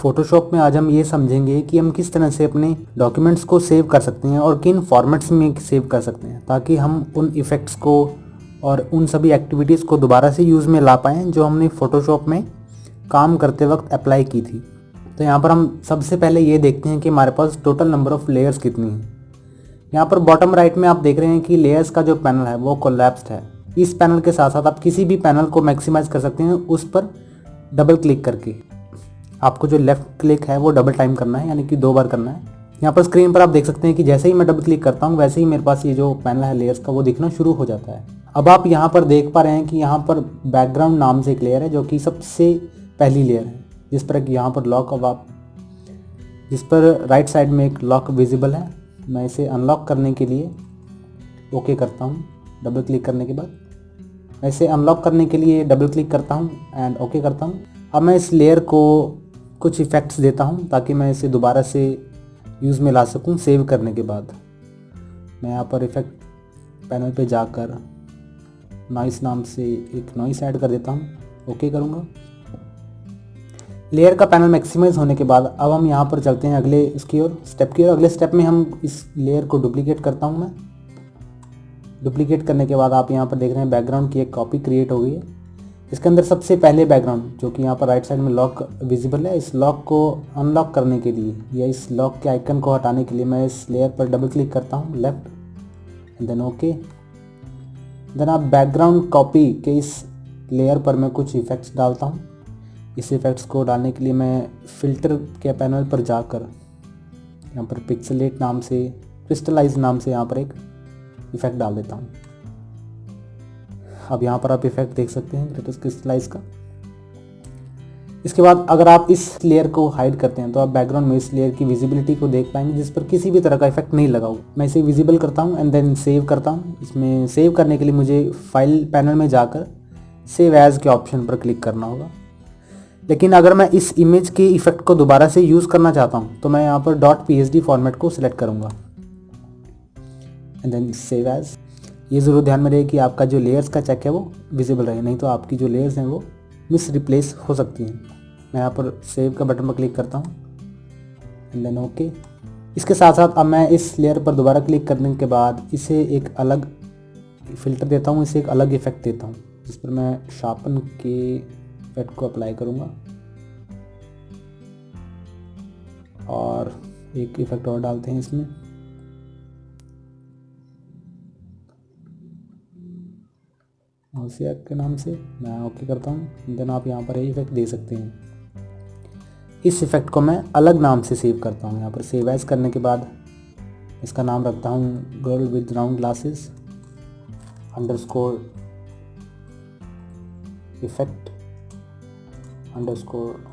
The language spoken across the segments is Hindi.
फ़ोटोशॉप में आज हम ये समझेंगे कि हम किस तरह से अपने डॉक्यूमेंट्स को सेव कर सकते हैं और किन फॉर्मेट्स में सेव कर सकते हैं, ताकि हम उन इफ़ेक्ट्स को और उन सभी एक्टिविटीज़ को दोबारा से यूज़ में ला पाएँ जो हमने फ़ोटोशॉप में काम करते वक्त अप्लाई की थी। तो यहाँ पर हम सबसे पहले ये देखते हैं कि हमारे पास टोटल नंबर ऑफ़ लेयर्स कितनी हैं। यहाँ पर बॉटम राइट में आप देख रहे हैं कि लेयर्स का जो पैनल है वो कोलैप्स्ड है। इस पैनल के साथ साथ आप किसी भी पैनल को मैक्सिमाइज कर सकते हैं उस पर डबल क्लिक करके। आपको जो लेफ़्ट क्लिक है वो डबल टाइम करना है, यानी कि 2 बार करना है। यहाँ पर स्क्रीन पर आप देख सकते हैं कि जैसे ही मैं डबल क्लिक करता हूँ वैसे ही मेरे पास ये जो पैनल है लेयर्स का वो दिखना शुरू हो जाता है। अब आप यहाँ पर देख पा रहे हैं कि यहाँ पर बैकग्राउंड नाम से एक लेयर है जो कि सबसे पहली लेयर है, जिस पर यहाँ पर लॉक जिस पर राइट साइड में एक लॉक विजिबल है। मैं इसे अनलॉक करने के लिए ओके करता हूँ डबल क्लिक करने के बाद। मैं इसे अनलॉक करने के लिए डबल क्लिक करता हूँ एंड ओके करता हूँ। अब मैं इस लेयर को कुछ इफ़ेक्ट्स देता हूँ ताकि मैं इसे दोबारा से यूज़ में ला सकूँ सेव करने के बाद। मैं यहाँ पर इफ़ेक्ट पैनल पे जाकर नॉइस नाम से एक नॉइस ऐड कर देता हूँ, ओके करूँगा। लेयर का पैनल मैक्सिमाइज होने के बाद अब हम यहाँ पर चलते हैं अगले स्टेप की ओर। अगले स्टेप में हम इस लेयर को डुप्लीकेट करता हूँ मैं। डुप्लीकेट करने के बाद आप यहाँ पर देख रहे हैं बैकग्राउंड की एक कॉपी क्रिएट हो गई है। इसके अंदर सबसे पहले बैकग्राउंड जो कि यहाँ पर राइट साइड में लॉक विजिबल है, इस लॉक को अनलॉक करने के लिए या इस लॉक के आइकन को हटाने के लिए मैं इस लेयर पर डबल क्लिक करता हूँ left end then okay. Then आप बैकग्राउंड कॉपी के इस लेयर पर मैं कुछ इफ़ेक्ट्स डालता हूँ। इस इफ़ेक्ट्स को डालने के लिए मैं फ़िल्टर के पैनल पर जाकर यहाँ पर पिक्सेलेट नाम से क्रिस्टलाइज नाम से यहाँ पर एक इफ़ेक्ट डाल देता हूँ। अब यहाँ पर आप इफ़ेक्ट देख सकते हैं ग्रेटेस्ट क्रिस्टलाइज का। इसके बाद अगर आप इस लेयर को हाइड करते हैं तो आप बैकग्राउंड में इस लेयर की विजिबिलिटी को देख पाएंगे जिस पर किसी भी तरह का इफेक्ट नहीं लगा हुआ। मैं इसे विजिबल करता हूँ एंड देन सेव करता हूँ। इसमें सेव करने के लिए मुझे फाइल पैनल में जाकर सेव एज के ऑप्शन पर क्लिक करना होगा। लेकिन अगर मैं इस इमेज के इफेक्ट को दोबारा से यूज़ करना चाहता हूँ तो मैं यहाँ पर .psd फॉर्मेट को सिलेक्ट करूँगा एंड देन सेव एज। ये ज़रूर ध्यान में रहे कि आपका जो लेयर्स का चेक है वो विजिबल रहे, नहीं तो आपकी जो लेयर्स हैं वो मिस रिप्लेस हो सकती हैं। मैं यहाँ पर सेव का बटन पर क्लिक करता हूँ एंड देन ओके। इसके साथ साथ अब मैं इस लेयर पर दोबारा क्लिक करने के बाद इसे एक अलग फ़िल्टर देता हूँ, इसे एक अलग इफ़ेक्ट देता हूँ जिस पर मैं शार्पन के इफेक्ट को अप्लाई करूँगा और एक इफ़ेक्ट और डालते हैं इसमें। मौसिया के नाम से मैं ओके करता हूँ। देन आप यहाँ पर ये इफेक्ट दे सकते हैं। इस इफ़ेक्ट को मैं अलग नाम से सेव करता हूँ। यहाँ पर सेव एज करने के बाद इसका नाम रखता हूँ girl with round glasses underscore effect underscore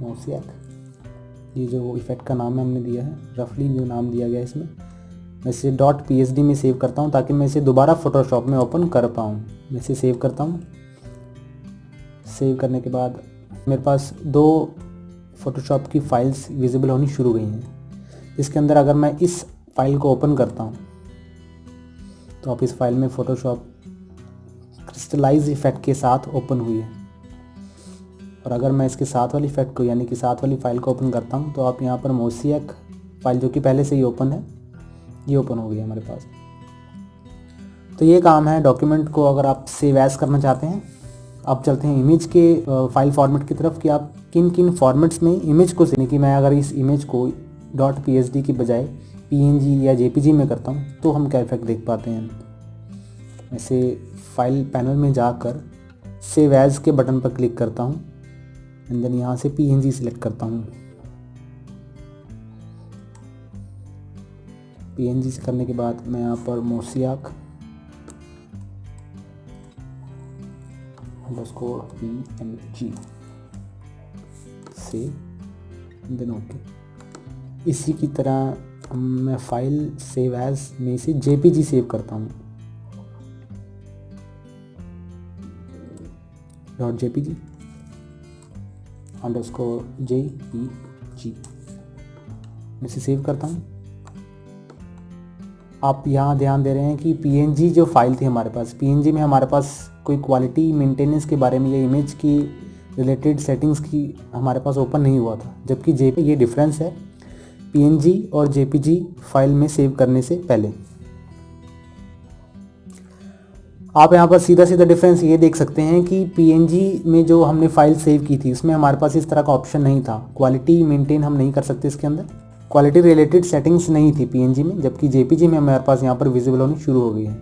मौसियाक। ये जो इफ़ेक्ट का नाम है हमने दिया है, रफली जो नाम दिया गया है इसमें, मैं इसे .psd में सेव करता हूँ ताकि मैं इसे दोबारा फ़ोटोशॉप में ओपन कर पाऊँ। मैं इसे सेव करता हूँ। सेव करने के बाद मेरे पास 2 फ़ोटोशॉप की फ़ाइल्स विजिबल होनी शुरू हुई हैं। इसके अंदर अगर मैं इस फाइल को ओपन करता हूँ तो आप इस फाइल में फ़ोटोशॉप क्रिस्टलाइज इफ़ेक्ट के साथ ओपन हुई है। और अगर मैं इसके साथ वाली इफ़ेक्ट को यानी कि साथ वाली फ़ाइल को ओपन करता हूँ तो आप यहाँ पर मोसियक फाइल जो कि पहले से ही ओपन है, ये ओपन हो गई है हमारे पास। तो ये काम है डॉक्यूमेंट को अगर आप सेव एज करना चाहते हैं। अब चलते हैं इमेज के फाइल फॉर्मेट की तरफ कि आप किन किन फॉर्मेट्स में इमेज को सेव। कि मैं अगर इस इमेज को .psd की बजाय png या jpg में करता हूँ तो हम क्या इफेक्ट देख पाते हैं। ऐसे फाइल पैनल में जाकर सेव एज के बटन पर क्लिक करता हूँ एंड देन यहाँ से png सिलेक्ट करता हूँ। png से करने के बाद मैं यहाँ पर मोसियाक _png से देन ओके। इसी की तरह मैं फाइल सेव एज में इसे jpg सेव करता हूँ .jpg _jpg मैं इसे सेव करता हूँ। आप यहाँ ध्यान दे रहे हैं कि png जो फाइल थी हमारे पास, png में हमारे पास कोई क्वालिटी मेंटेनेंस के बारे में या इमेज की रिलेटेड सेटिंग्स की हमारे पास ओपन नहीं हुआ था, जबकि ये डिफरेंस है PNG और JPG फाइल में सेव करने से पहले। आप यहाँ पर सीधा सीधा डिफरेंस ये देख सकते हैं कि PNG में जो हमने फाइल सेव की थी उसमें हमारे पास इस तरह का ऑप्शन नहीं था, क्वालिटी मेंटेन हम नहीं कर सकते इसके अंदर, क्वालिटी रिलेटेड सेटिंग्स नहीं थी PNG में, जबकि JPG में हमारे पास यहाँ पर विजिबल होनी शुरू हो गई है।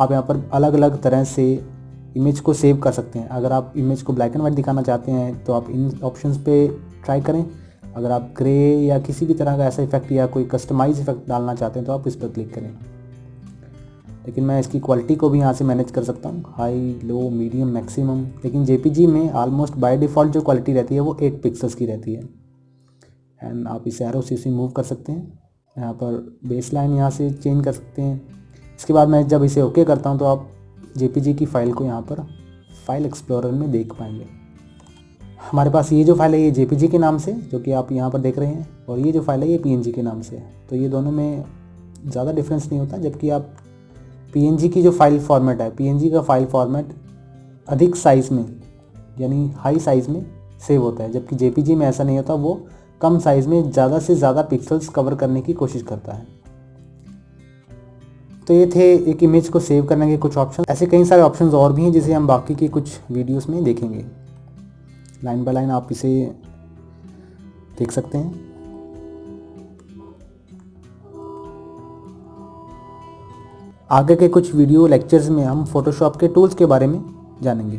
आप यहाँ पर अलग अलग तरह से इमेज को सेव कर सकते हैं। अगर आप इमेज को ब्लैक एंड वाइट दिखाना चाहते हैं तो आप इन ऑप्शंस पे ट्राई करें। अगर आप ग्रे या किसी भी तरह का ऐसा इफेक्ट या कोई कस्टमाइज इफेक्ट डालना चाहते हैं तो आप इस पर क्लिक करें। लेकिन मैं इसकी क्वालिटी को भी यहाँ से मैनेज कर सकता हूँ, हाई, लो, मीडियम, मैक्सिमम। लेकिन JPG में ऑलमोस्ट बाय डिफ़ॉल्ट जो क्वालिटी रहती है वो 8 पिक्सल्स की रहती है। एंड आप इस एरो से मूव कर सकते हैं। यहाँ पर बेस लाइन यहाँ से चेंज कर सकते हैं। इसके बाद मैं जब इसे ओके करता हूँ तो आप JPG की फ़ाइल को यहाँ पर फाइल एक्सप्लोरर में देख पाएंगे। हमारे पास ये जो फाइल है ये JPG के नाम से, जो कि आप यहाँ पर देख रहे हैं, और ये जो फाइल है ये PNG के नाम से। तो ये दोनों में ज़्यादा डिफरेंस नहीं होता। जबकि आप PNG की जो फाइल फॉर्मेट है, PNG का फाइल फॉर्मेट अधिक साइज़ में यानी हाई साइज़ में सेव होता है, जबकि JPG में ऐसा नहीं होता, वो कम साइज़ में ज़्यादा से ज़्यादा पिक्सल्स कवर करने की कोशिश करता है। तो ये थे एक इमेज को सेव करने के कुछ ऑप्शन। ऐसे कई सारे ऑप्शंस और भी हैं जिसे हम बाकी की कुछ वीडियोस में देखेंगे। लाइन बाय लाइन आप इसे देख सकते हैं। आगे के कुछ वीडियो लेक्चर्स में हम फोटोशॉप के टूल्स के बारे में जानेंगे।